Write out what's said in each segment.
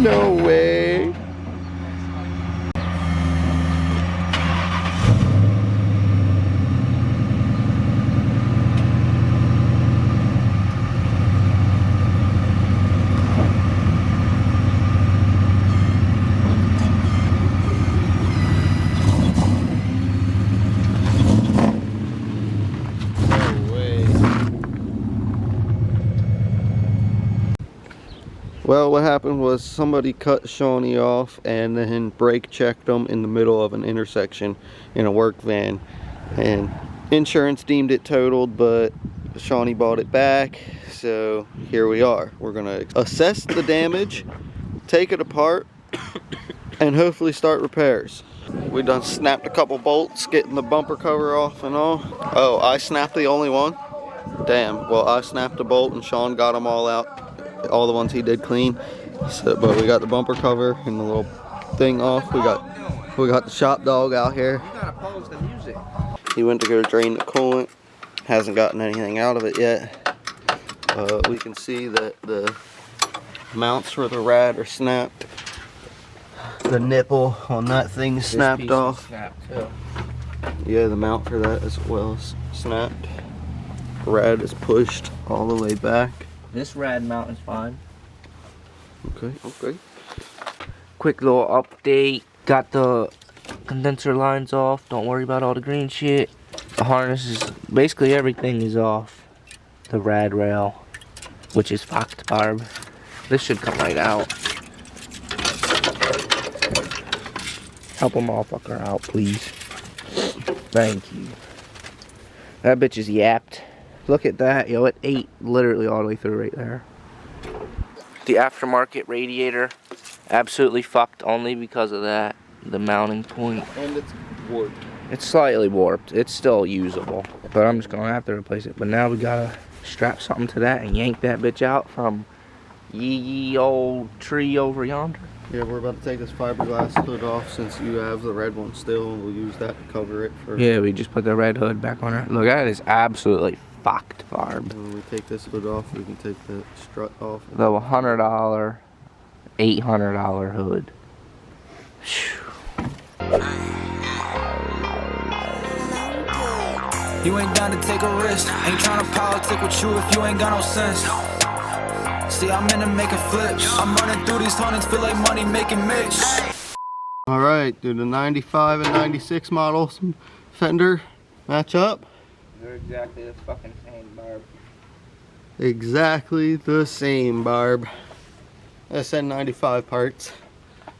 No way. Well, what happened was somebody cut Shawnee off and then brake checked him in the middle of an intersection in a work van, and insurance deemed it totaled, but Shawnee bought it back, so here we are. We're gonna assess the damage, take it apart, and hopefully start repairs. We done snapped a couple bolts, getting the bumper cover off and all. Oh, I snapped the only one? Damn. Well, I snapped a bolt and Sean got them all out. All the ones he did clean. So, but we got the bumper cover and the little thing off. We got the shop dog out here. You gotta pause the music. He went to go drain the coolant. Hasn't gotten anything out of it yet. We can see that the mounts for the rad are snapped. The nipple on that thing is snapped off. Snapped too. Yeah, the mount for that as well is snapped. Rad is pushed all the way back. This rad mount is fine. Okay. Quick little update. Got the condenser lines off. Don't worry about all the green shit. The harness is, basically everything is off. The rad rail, which is fucked, Barb. This should come right out. Help a motherfucker out, please. Thank you. That bitch is yapped. Look at that, yo, it ate literally all the way through right there. The aftermarket radiator, absolutely fucked only because of that, the mounting point. And it's warped. It's slightly warped. It's still usable, but I'm just gonna have to replace it. But now we gotta strap something to that and yank that bitch out from ye old tree over yonder. Yeah, we're about to take this fiberglass hood off since you have the red one still, and we'll use that to cover it for. Yeah, we just put the red hood back on it. Look, that is absolutely fucked, Barb. And when we take this hood off, we can take the strut off. The $100, $800 hood. You ain't down to take a risk. Ain't tryna politic with you if you ain't got no sense. See, I'm into making flips. I'm running through these hundreds, feel like money making mix. Alright, do the 95 and 96 models fender match up? They're exactly the fucking same, Barb. Exactly the same, Barb. Sn95 parts,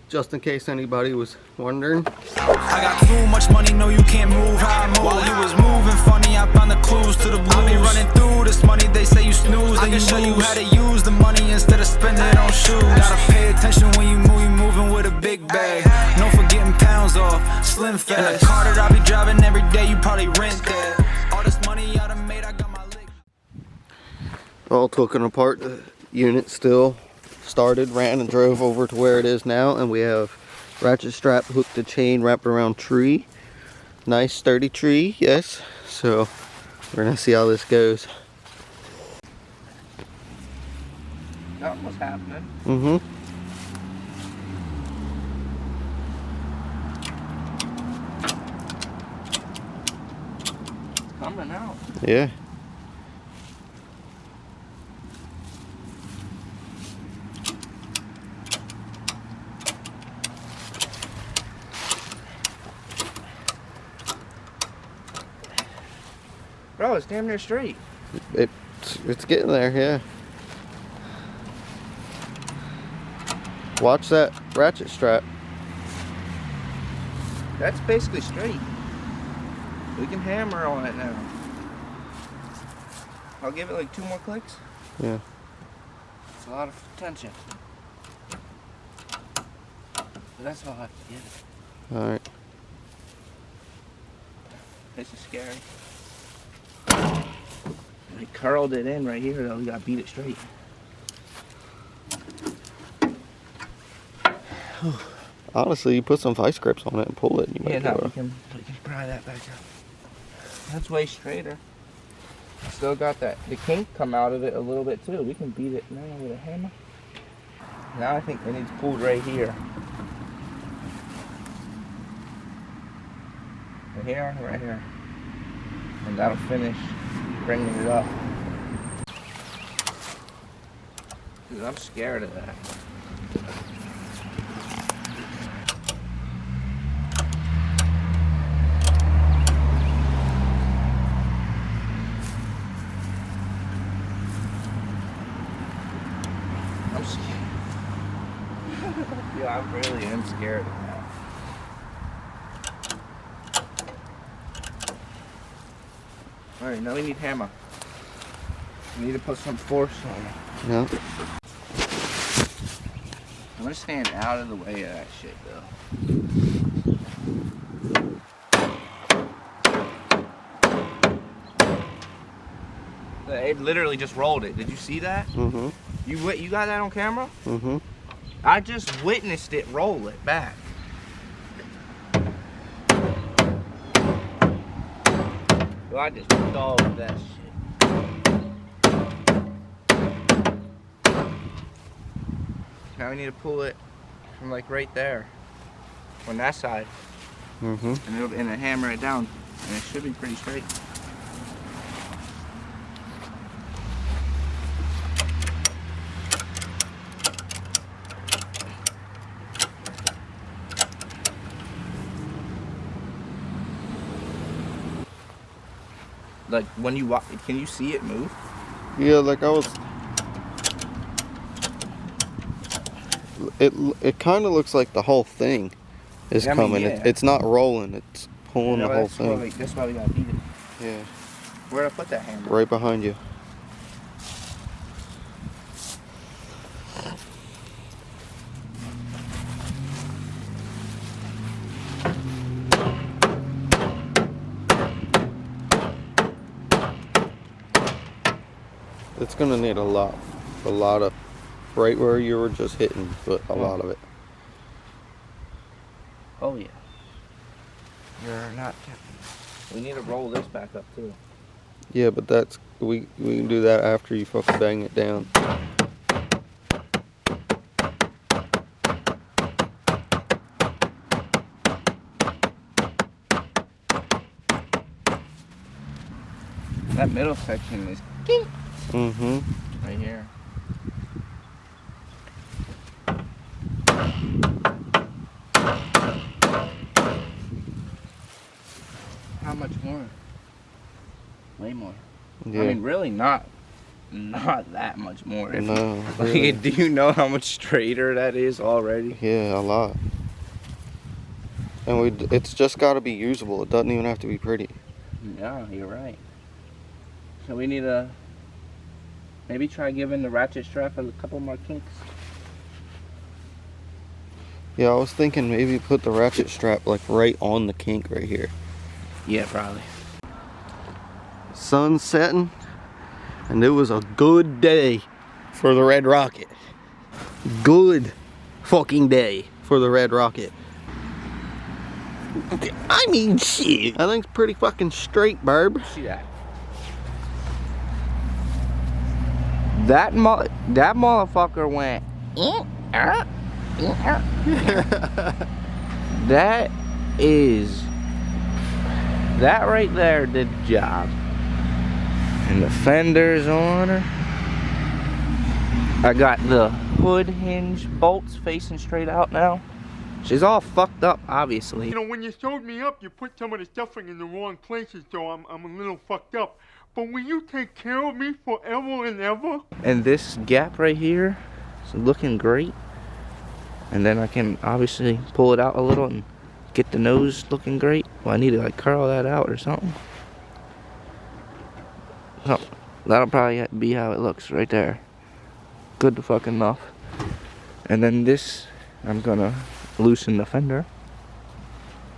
just in case anybody was wondering. I got too much money, no you can't move how I move. While you was moving funny, I found the clues to the blues. I be running through this money, they say you snooze. I can show you how to use the money instead of spending it on shoes. Gotta pay attention when you move, you moving with a big bag. No forgetting pounds off, slim fast. And the car that I be driving every day, you probably rent that. All this money I done made, I got my lick. All taken apart, the unit still started, ran and drove over to where it is now, and we have ratchet strap hooked to chain wrapped around tree. Nice sturdy tree, yes. So we're gonna see how this goes. That was happening. Coming out. Yeah. Bro, it's damn near straight. It's getting there, yeah. Watch that ratchet strap. That's basically straight. We can hammer on it now. I'll give it like 2 more clicks. Yeah. It's a lot of tension. But that's all I have to get it. Alright. This is scary. I curled it in right here though, we gotta beat it straight. Honestly, you put some vice grips on it and pull it, and you Yeah, might no, go. we can pry that back up. That's way straighter. Still got that, the kink come out of it a little bit too. We can beat it now with a hammer. Now I think it needs pulled right here. Right here, right here. And that'll finish bringing it up. Dude, I'm scared of that. I'm scared. Yeah, I really am scared of that. Alright, now we need hammer. We need to put some force on it. Yeah. I'm gonna stand out of the way of that shit though. It literally just rolled it. Did you see that? Mm-hmm. You got that on camera? Mm-hmm. I just witnessed it roll it back. Well, I just dogged that shit. Now we need to pull it from like right there, on that side, Mm-hmm. and then hammer it down, and it should be pretty straight. Like when you walk, can you see it move? Yeah, like I was. It kind of looks like the whole thing is Yeah, I mean, coming. yeah. It's not rolling. It's pulling You know, the whole that's why thing. that's why we gotta beat it. Yeah. Where'd I put that hammer? Right behind you. It's gonna need a lot of, right where you were just hitting, but a lot of it. Oh yeah. You're not. We need to roll this back up too. Yeah, but that's we can do that after you fucking bang it down. That middle section is kink Mm-hmm. right here. How much more? Way more. Yeah. I mean, really not that much more. If No, like, really. do you know how much straighter that is already? Yeah, a lot. And it's just got to be usable. It doesn't even have to be pretty. Yeah, you're right. So we need to maybe try giving the ratchet strap a couple more kinks. Yeah, I was thinking maybe put the ratchet strap like right on the kink right here. Yeah, probably. Sun setting, and it was a good day for the Red Rocket. Good fucking day for the Red Rocket. I mean, shit. I think it's pretty fucking straight, Barb. See that? That motherfucker went. That right there did the job. And the fenders on her. I got the hood hinge bolts facing straight out now. She's all fucked up, obviously. You know, when you showed me up, you put some of the stuffing in the wrong places, so I'm a little fucked up. But will you take care of me forever and ever? And this gap right here is looking great. And then I can obviously pull it out a little and get the nose looking great. Well, I need to like curl that out or something. So that'll probably be how it looks right there. Good to fucking enough. And then this, I'm gonna loosen the fender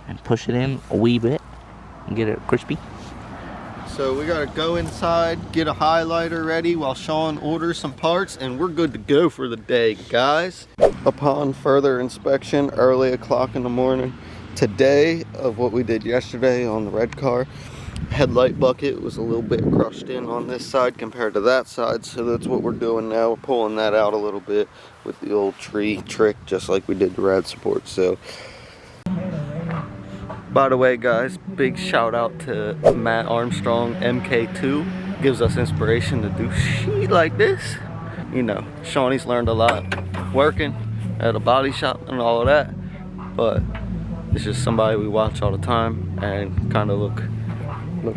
and push it in a wee bit and get it crispy. So we gotta go inside, get a highlighter ready while Sean orders some parts, and we're good to go for the day, guys. Upon further inspection, early o'clock in the morning, today of what we did yesterday on the red car, headlight bucket was a little bit crushed in on this side compared to that side, so that's what we're doing now. We're pulling that out a little bit with the old tree trick, just like we did the rad support. So by the way guys, big shout out to Matt Armstrong MK2. Gives us inspiration to do shit like this. You know, Shawnee's learned a lot working at a body shop and all of that, but it's just somebody we watch all the time and kind of look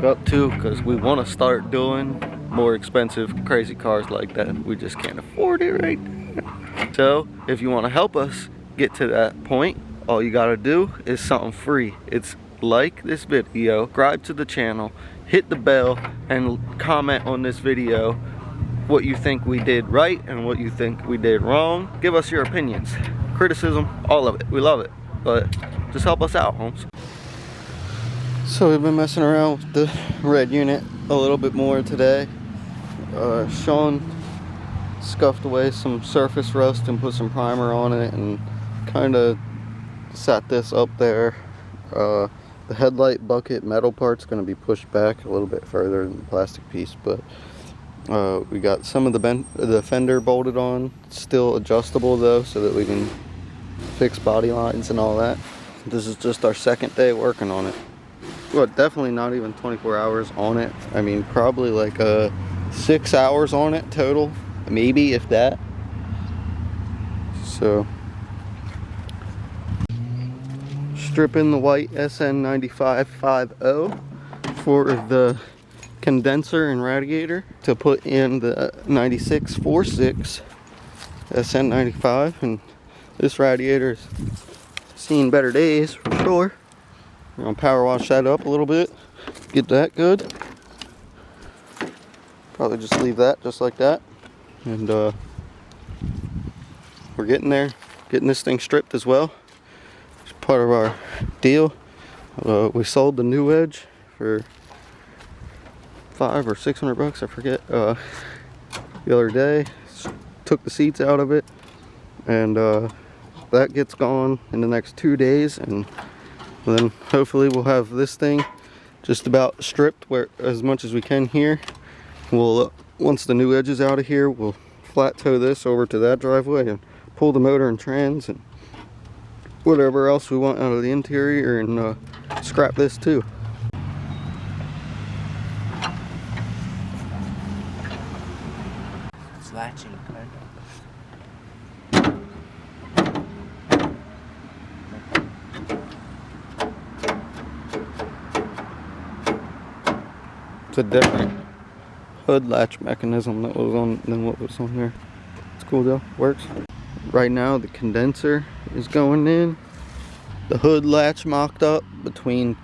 up to, because we want to start doing more expensive crazy cars like that. We just can't afford it right now. So if you want to help us get to that point, all you gotta do is something free. It's like this video, subscribe to the channel, hit the bell, and comment on this video what you think we did right and what you think we did wrong. Give us your opinions, criticism, all of it. We love it, but just help us out, Holmes. So we've been messing around with the red unit a little bit more today. Sean scuffed away some surface rust and put some primer on it and kind of sat this up there. The headlight bucket metal part's going to be pushed back a little bit further than the plastic piece, but we got some of the fender bolted on, still adjustable though, so that we can fix body lines and all that. This is just our second day working on it. Well, definitely not even 24 hours on it. I mean, probably like 6 hours on it total, maybe, if that. So stripping the white Sn95 5.0 for the condenser and radiator to put in the 96 4.6 Sn95, and this radiator's seen better days for sure. We're gonna power wash that up a little bit, get that good. Probably just leave that just like that, and we're getting there, getting this thing stripped as well. It's part of our deal. We sold the new edge for $500 or $600, I forget, the other day. Took the seats out of it, and that gets gone in the next 2 days, and then hopefully we'll have this thing just about stripped where as much as we can here. We'll once the new edge is out of here, we'll flat tow this over to that driveway and pull the motor and trans and whatever else we want out of the interior, and scrap this too. It's latching, kind of. It's a different hood latch mechanism that was on than what was on there. It's cool though, works. Right now the condenser is going in. The hood latch mocked up between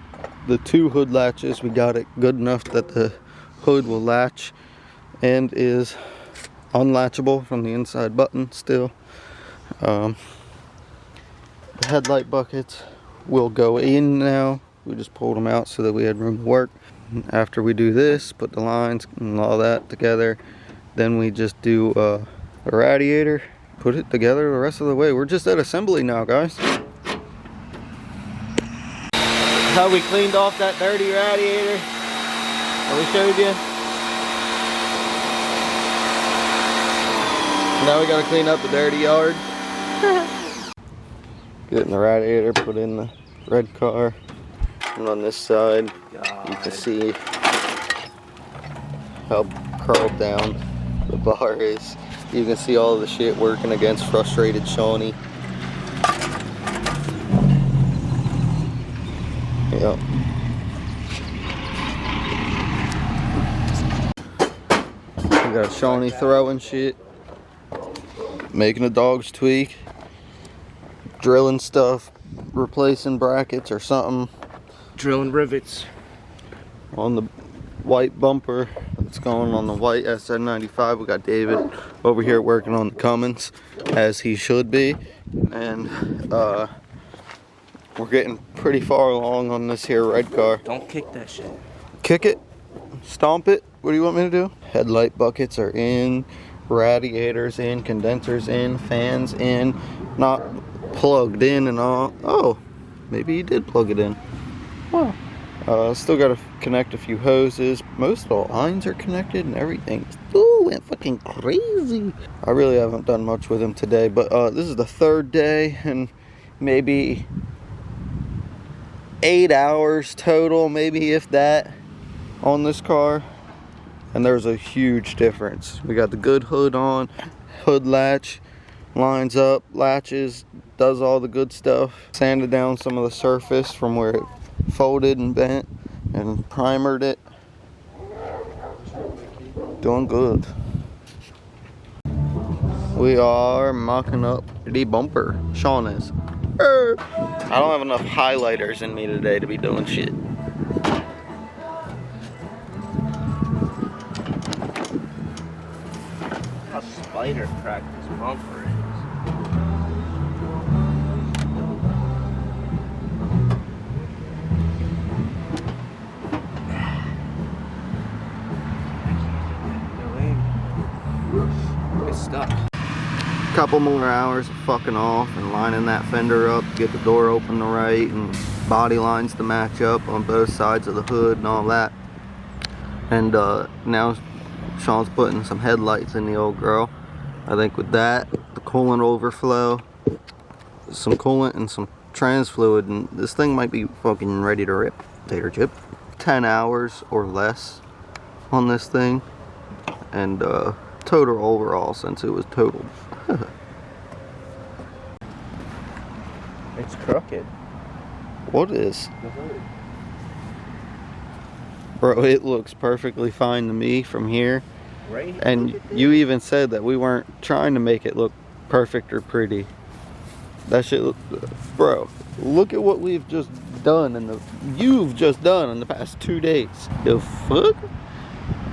the two hood latches. We got it good enough that the hood will latch and is unlatchable from the inside button still. The headlight buckets will go in now. We just pulled them out so that we had room to work. After we do this, put the lines and all that together, then we just do a radiator, put it together the rest of the way. We're just at assembly now, guys. How we cleaned off that dirty radiator that we showed you. Now we gotta clean up the dirty yard. Getting the radiator put in the red car. And on this side, you can see how curled down the bar is. You can see all of the shit working against frustrated Shawnee. Yep. We got Shawnee throwing shit, making the dogs tweak, drilling stuff, replacing brackets or something. Drilling rivets On the white bumper that's going on the white Sn95. We got David over here working on the Cummins, as he should be, and we're getting pretty far along on this here red car. Don't kick that shit. Kick it, stomp it. What do you want me to do? Headlight buckets are in, radiators in, condensers in, fans in, not plugged in and all. Oh, maybe you did plug it in. Well, Still got to connect a few hoses. Most of the lines are connected and everything. Ooh, went fucking crazy. I really haven't done much with him today, but this is the third day and maybe 8 hours total, maybe if that, on this car. And there's a huge difference. We got the good hood on, hood latch, lines up, latches, does all the good stuff. Sanded down some of the surface from where it folded and bent and primered it. Doing good. We are mocking up the bumper. Sean is. I don't have enough highlighters in me today to be doing shit. How spider cracked this bumper is. It's stuck. Couple more hours of fucking off and lining that fender up, get the door open the right and body lines to match up on both sides of the hood and all that. And now Sean's putting some headlights in the old girl. I think with that, the coolant overflow, some coolant and some trans fluid, and this thing might be fucking ready to rip. Tater chip. 10 hours or less on this thing, and total overall since it was totaled. It's crooked. What is? The hood. Bro, it looks perfectly fine to me from here. Right here. And you even said that we weren't trying to make it look perfect or pretty. That shit look, bro, look at what we've just done you've just done in the past 2 days. The fuck?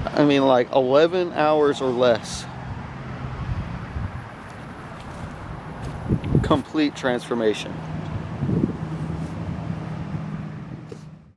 I mean, like 11 hours or less. Complete transformation.